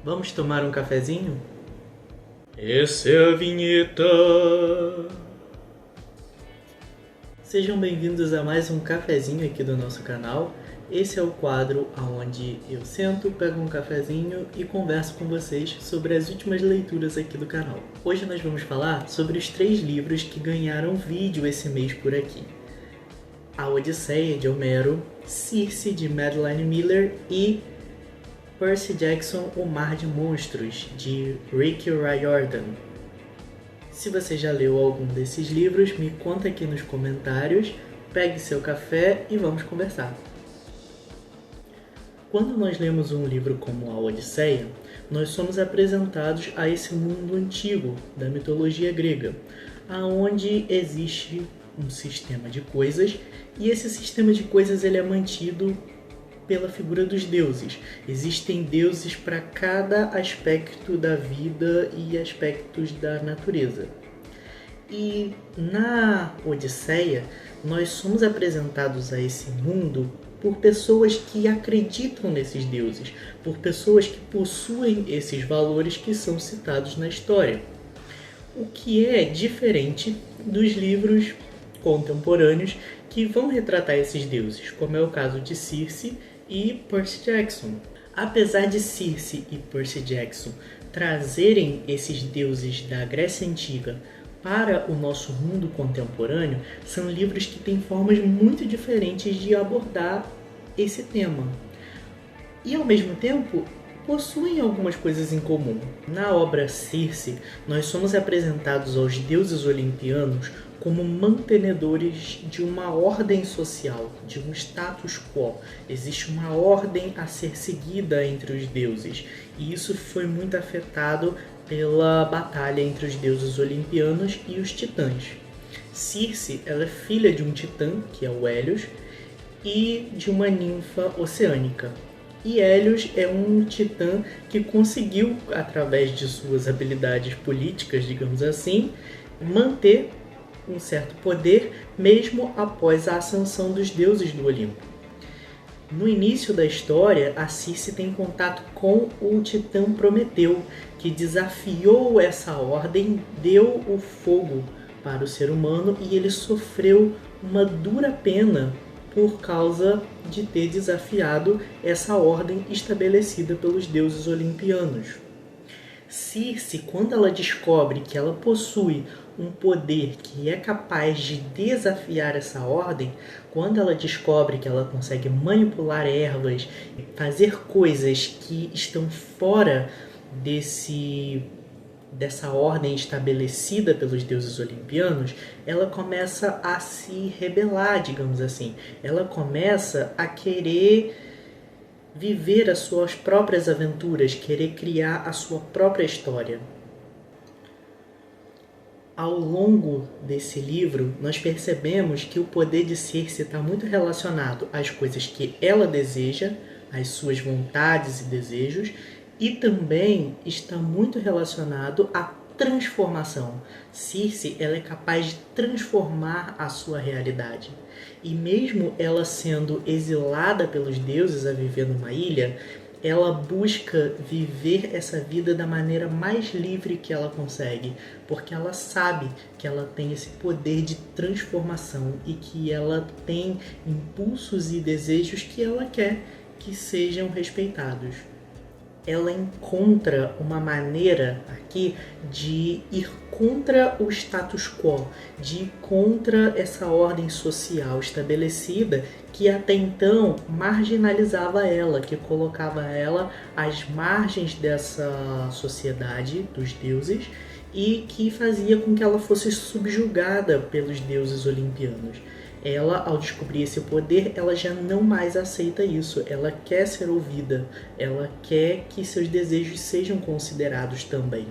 Vamos tomar um cafezinho? Essa é a vinheta! Sejam bem-vindos a mais um cafezinho aqui do nosso canal. Esse é o quadro onde eu sento, pego um cafezinho e converso com vocês sobre as últimas leituras aqui do canal. Hoje nós vamos falar sobre os 3 livros que ganharam vídeo esse mês por aqui. A Odisseia, de Homero, Circe, de Madeline Miller e Percy Jackson, O Mar de Monstros, de Rick Riordan. Se você já leu algum desses livros, me conta aqui nos comentários, pegue seu café e vamos conversar. Quando nós lemos um livro como a Odisseia, nós somos apresentados a esse mundo antigo da mitologia grega, onde existe um sistema de coisas e esse sistema de coisas ele é mantido pela figura dos deuses. Existem deuses para cada aspecto da vida e aspectos da natureza. E na Odisseia, nós somos apresentados a esse mundo por pessoas que acreditam nesses deuses, por pessoas que possuem esses valores que são citados na história. O que é diferente dos livros contemporâneos que vão retratar esses deuses, como é o caso de Circe e Percy Jackson. Apesar de Circe e Percy Jackson trazerem esses deuses da Grécia Antiga para o nosso mundo contemporâneo, são livros que têm formas muito diferentes de abordar esse tema. E ao mesmo tempo, possuem algumas coisas em comum. Na obra Circe, nós somos apresentados aos deuses olimpianos como mantenedores de uma ordem social, de um status quo. Existe uma ordem a ser seguida entre os deuses, e isso foi muito afetado pela batalha entre os deuses olimpianos e os titãs. Circe, ela é filha de um titã, que é o Hélios, e de uma ninfa oceânica. E Hélios é um titã que conseguiu, através de suas habilidades políticas, digamos assim, manter um certo poder mesmo após a ascensão dos deuses do Olimpo. No início da história, a Circe tem contato com o titã Prometeu, que desafiou essa ordem, deu o fogo para o ser humano e ele sofreu uma dura pena por causa de ter desafiado essa ordem estabelecida pelos deuses olimpianos. Circe, quando ela descobre que ela possui um poder que é capaz de desafiar essa ordem, quando ela descobre que ela consegue manipular ervas, fazer coisas que estão fora dessa ordem estabelecida pelos deuses olimpianos, ela começa a se rebelar, digamos assim. Ela começa a querer viver as suas próprias aventuras, querer criar a sua própria história. Ao longo desse livro, nós percebemos que o poder de Circe está muito relacionado às coisas que ela deseja, às suas vontades e desejos, e também está muito relacionado à transformação. Circe, ela é capaz de transformar a sua realidade. E mesmo ela sendo exilada pelos deuses a viver numa ilha, ela busca viver essa vida da maneira mais livre que ela consegue, porque ela sabe que ela tem esse poder de transformação e que ela tem impulsos e desejos que ela quer que sejam respeitados. Ela encontra uma maneira aqui de ir contra o status quo, de ir contra essa ordem social estabelecida que até então marginalizava ela, que colocava ela às margens dessa sociedade dos deuses e que fazia com que ela fosse subjugada pelos deuses olimpianos. Ela, ao descobrir esse poder, ela já não mais aceita isso. Ela quer ser ouvida. Ela quer que seus desejos sejam considerados também.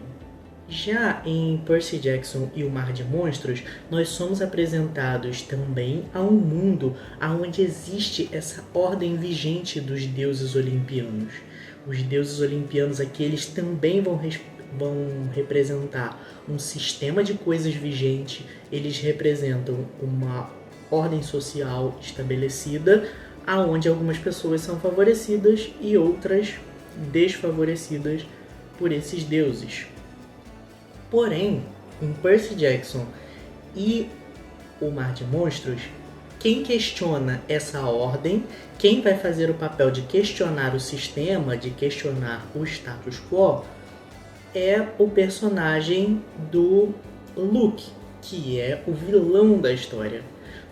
Já em Percy Jackson e o Mar de Monstros, nós somos apresentados também a um mundo onde existe essa ordem vigente dos deuses olimpianos. Os deuses olimpianos aqui, eles também vão representar um sistema de coisas vigente. Eles representam uma ordem social estabelecida, aonde algumas pessoas são favorecidas e outras desfavorecidas por esses deuses. Porém, em Percy Jackson e o Mar de Monstros, quem questiona essa ordem, quem vai fazer o papel de questionar o sistema, de questionar o status quo, é o personagem do Luke, que é o vilão da história.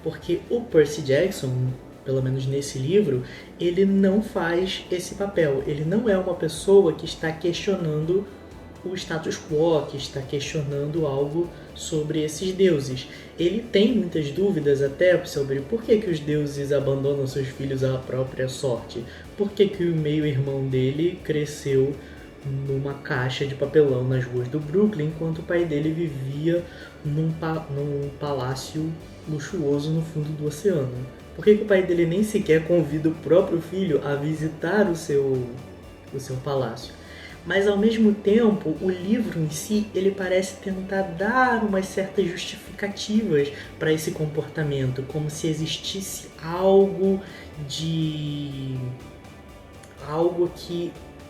Porque o Percy Jackson, pelo menos nesse livro, ele não faz esse papel. Ele não é uma pessoa que está questionando o status quo, que está questionando algo sobre esses deuses. Ele tem muitas dúvidas até sobre por que os deuses abandonam seus filhos à própria sorte. Por que o meio-irmão dele cresceu numa caixa de papelão nas ruas do Brooklyn, enquanto o pai dele vivia num palácio luxuoso no fundo do oceano. Por que o pai dele nem sequer convida o próprio filho a visitar o seu palácio? Mas ao mesmo tempo, o livro em si, ele parece tentar dar umas certas justificativas para esse comportamento, como se existisse algo que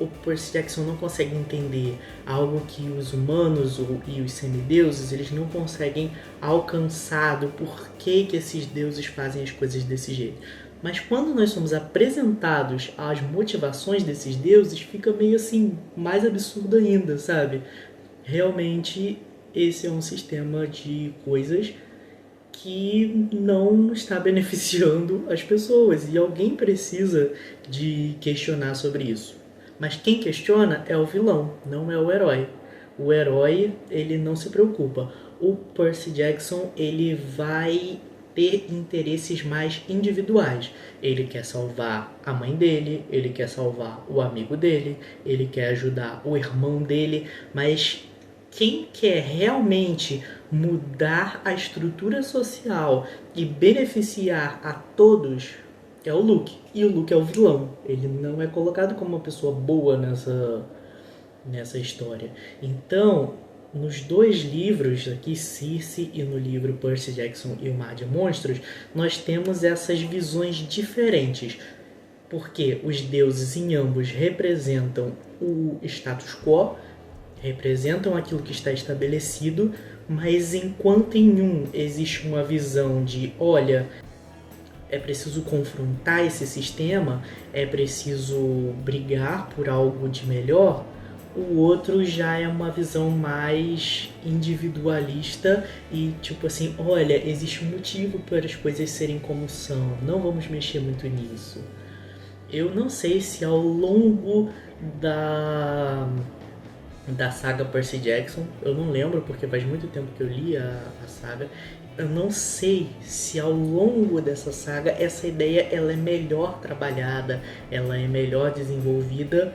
o Percy Jackson não consegue entender, algo que os humanos e os semideuses eles não conseguem alcançar do porquê que esses deuses fazem as coisas desse jeito. Mas quando nós somos apresentados às motivações desses deuses, fica meio assim, mais absurdo ainda, sabe? Realmente, esse é um sistema de coisas que não está beneficiando as pessoas e alguém precisa de questionar sobre isso. Mas quem questiona é o vilão, não é o herói. O herói, ele não se preocupa. O Percy Jackson, ele vai ter interesses mais individuais. Ele quer salvar a mãe dele, ele quer salvar o amigo dele, ele quer ajudar o irmão dele, mas quem quer realmente mudar a estrutura social e beneficiar a todos é o Luke. E o Luke é o vilão. Ele não é colocado como uma pessoa boa nessa história. Então, nos dois livros aqui, Circe, e no livro Percy Jackson e o Mar de Monstros, nós temos essas visões diferentes. Porque os deuses em ambos representam o status quo, representam aquilo que está estabelecido, mas enquanto em um existe uma visão de, olha, é preciso confrontar esse sistema, é preciso brigar por algo de melhor, o outro já é uma visão mais individualista e tipo assim, olha, existe um motivo para as coisas serem como são, não vamos mexer muito nisso. Eu não sei se ao longo da saga Percy Jackson, eu não lembro porque faz muito tempo que eu li a saga, eu não sei se ao longo dessa saga essa ideia ela é melhor trabalhada, ela é melhor desenvolvida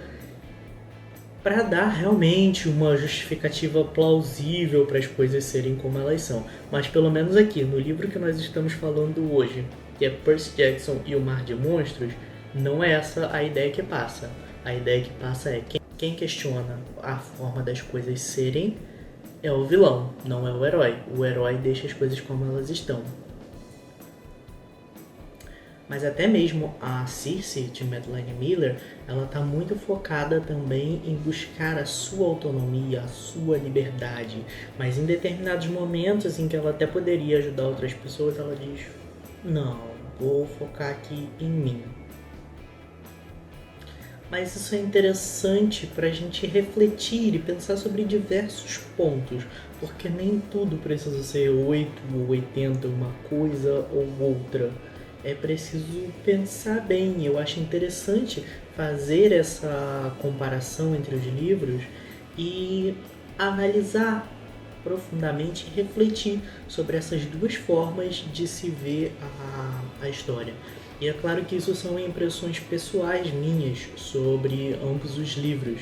para dar realmente uma justificativa plausível para as coisas serem como elas são. Mas pelo menos aqui, no livro que nós estamos falando hoje, que é Percy Jackson e o Mar de Monstros, não é essa a ideia que passa. A ideia que passa é quem questiona a forma das coisas serem é o vilão, não é o herói. O herói deixa as coisas como elas estão. Mas até mesmo a Circe, de Madeline Miller, ela está muito focada também em buscar a sua autonomia, a sua liberdade. Mas em determinados momentos em que ela até poderia ajudar outras pessoas, ela diz, não, vou focar aqui em mim. Mas isso é interessante para a gente refletir e pensar sobre diversos pontos, porque nem tudo precisa ser 8 ou 80, uma coisa ou outra. É preciso pensar bem. Eu acho interessante fazer essa comparação entre os livros e analisar profundamente e refletir sobre essas duas formas de se ver a história. E é claro que isso são impressões pessoais minhas sobre ambos os livros.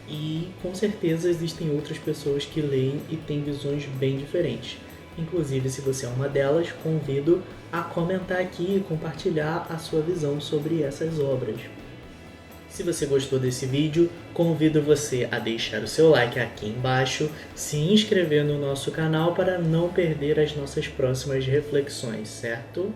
E com certeza existem outras pessoas que leem e têm visões bem diferentes. Inclusive, se você é uma delas, convido a comentar aqui e compartilhar a sua visão sobre essas obras. Se você gostou desse vídeo, convido você a deixar o seu like aqui embaixo, se inscrever no nosso canal para não perder as nossas próximas reflexões, certo?